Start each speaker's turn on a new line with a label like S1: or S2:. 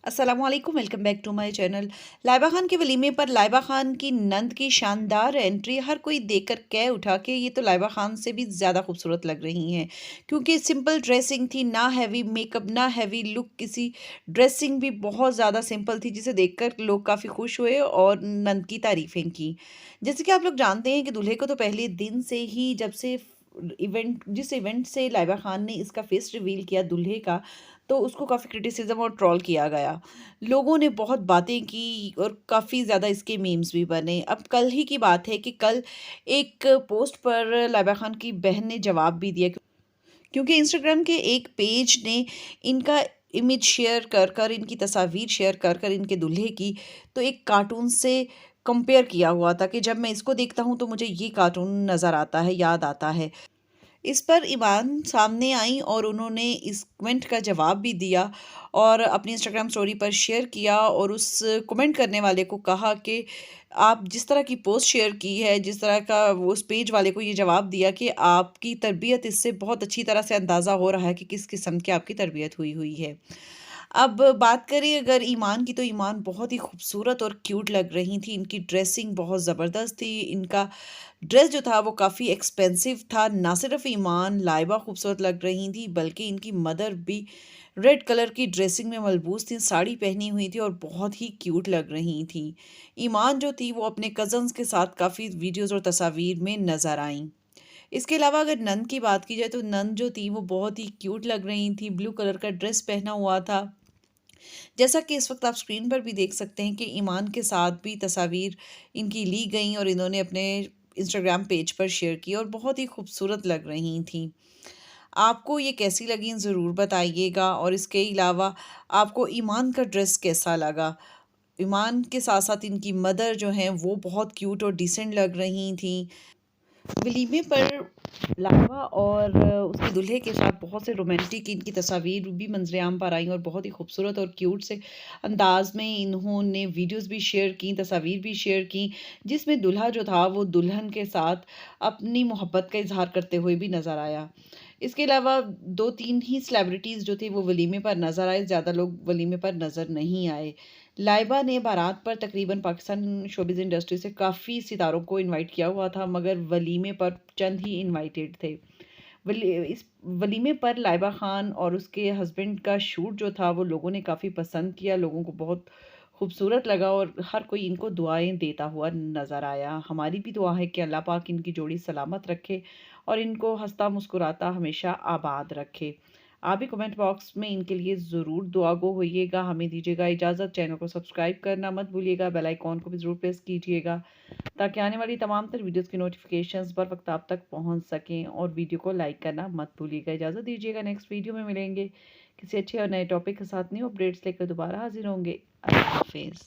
S1: अस्सलामुअलैकुम, welcome back to my channel. Laiba Khan के वलीमे पर लाइबा खान की नंद की शानदार एंट्री हर कोई देखकर कह उठा कि ये तो लाइबा खान से भी ज़्यादा खूबसूरत लग रही हैं, क्योंकि सिंपल ड्रेसिंग थी, ना हैवी मेकअप ना हैवी लुक, किसी ड्रेसिंग भी बहुत ज़्यादा सिंपल थी जिसे देखकर लोग काफ़ी खुश हुए और नंद की तारीफ़ें की। जैसे कि आप लोग जानते हैं कि दूल्हे को तो पहले दिन से ही जब से जिस इवेंट से लाइबा खान ने इसका फेस रिवील किया दूल्हे का, तो उसको काफ़ी क्रिटिसिज्म और ट्रोल किया गया। लोगों ने बहुत बातें की और काफ़ी ज़्यादा इसके मीम्स भी बने। अब कल ही की बात है कि कल एक पोस्ट पर लाइबा खान की बहन ने जवाब भी दिया, क्योंकि इंस्टाग्राम के एक पेज ने इनका इमेज शेयर कर कर, इनकी तस्वीर शेयर कर कर इनके दूल्हे की, तो एक कार्टून से कंपेयर किया हुआ था कि जब मैं इसको देखता हूँ तो मुझे ये कार्टून नज़र आता है, याद आता है। इस पर ईमान सामने आई और उन्होंने इस कमेंट का जवाब भी दिया और अपनी इंस्टाग्राम स्टोरी पर शेयर किया और उस कमेंट करने वाले को कहा कि आप जिस तरह की पोस्ट शेयर की है, जिस तरह का वो उस पेज वाले को ये जवाब दिया कि आपकी तरबियत इससे बहुत अच्छी तरह से अंदाज़ा हो रहा है कि किस किस्म की आपकी तरबियत हुई हुई है। अब बात करें अगर ईमान की, तो ईमान बहुत ही खूबसूरत और क्यूट लग रही थी। इनकी ड्रेसिंग बहुत ज़बरदस्त थी। इनका ड्रेस जो था वो काफ़ी एक्सपेंसिव था। ना सिर्फ ईमान, लाइबा खूबसूरत लग रही थी, बल्कि इनकी मदर भी रेड कलर की ड्रेसिंग में मलबूस थी, साड़ी पहनी हुई थी और बहुत ही क्यूट लग रही थी। ईमान जो थी वो अपने कज़न्स के साथ काफ़ी वीडियोज़ और तस्वीर में नज़र आईं। इसके अलावा अगर नंद की बात की जाए, तो नंद जो थी वो बहुत ही क्यूट लग रही थी। ब्लू कलर का ड्रेस पहना हुआ था। जैसा कि इस वक्त आप स्क्रीन पर भी देख सकते हैं कि ईमान के साथ भी तस्वीर इनकी ली गई और इन्होंने अपने इंस्टाग्राम पेज पर शेयर की और बहुत ही खूबसूरत लग रही थी। आपको ये कैसी लगी ज़रूर बताइएगा, और इसके अलावा आपको ईमान का ड्रेस कैसा लगा? ईमान के साथ साथ इनकी मदर जो हैं वो बहुत क्यूट और डिसेंट लग रही थी। वलीमे पर लावा और उसके दूल्हे के साथ बहुत से रोमांटिक इनकी तस्वीर भी मंजरेआम पर आई और बहुत ही खूबसूरत और क्यूट से अंदाज में इन्होंने वीडियोस भी शेयर की, तस्वीर भी शेयर की, जिसमें दूल्हा जो था वो दुल्हन के साथ अपनी मोहब्बत का इजहार करते हुए भी नज़र आया। इसके अलावा दो तीन ही सेलिब्रिटीज़ जो थे वो वलीमे पर नज़र आए, ज़्यादा लोग वलीमे पर नज़र नहीं आए। लाइबा ने बारात पर तकरीबन पाकिस्तान शोबिज़ इंडस्ट्री से काफ़ी सितारों को इनवाइट किया हुआ था, मगर वलीमे पर चंद ही इनवाइटेड थे। इस वलीमे पर लाइबा खान और उसके हस्बैंड का शूट जो था वो लोगों ने काफ़ी पसंद किया, लोगों को बहुत खूबसूरत लगा और हर कोई इनको दुआएं देता हुआ नज़र आया। हमारी भी दुआ है कि अल्लाह पाक इनकी जोड़ी सलामत रखे और इनको हंसता मुस्कुराता हमेशा आबाद रखे। आप भी कमेंट बॉक्स में इनके लिए ज़रूर दुआ गो होइएगा। हमें दीजिएगा इजाज़त। चैनल को सब्सक्राइब करना मत भूलिएगा, बेल आइकॉन को भी ज़रूर प्रेस कीजिएगा, ताकि आने वाली तमाम तर वीडियोज़ की नोटिफिकेशंस बर वक्त आप तक पहुंच सकें, और वीडियो को लाइक करना मत भूलिएगा। इजाज़त दीजिएगा, नेक्स्ट वीडियो में मिलेंगे किसी अच्छे और नए टॉपिक के साथ, न्यू अपडेट्स लेकर दोबारा हाजिर होंगे। अल्लाह हाफिज़।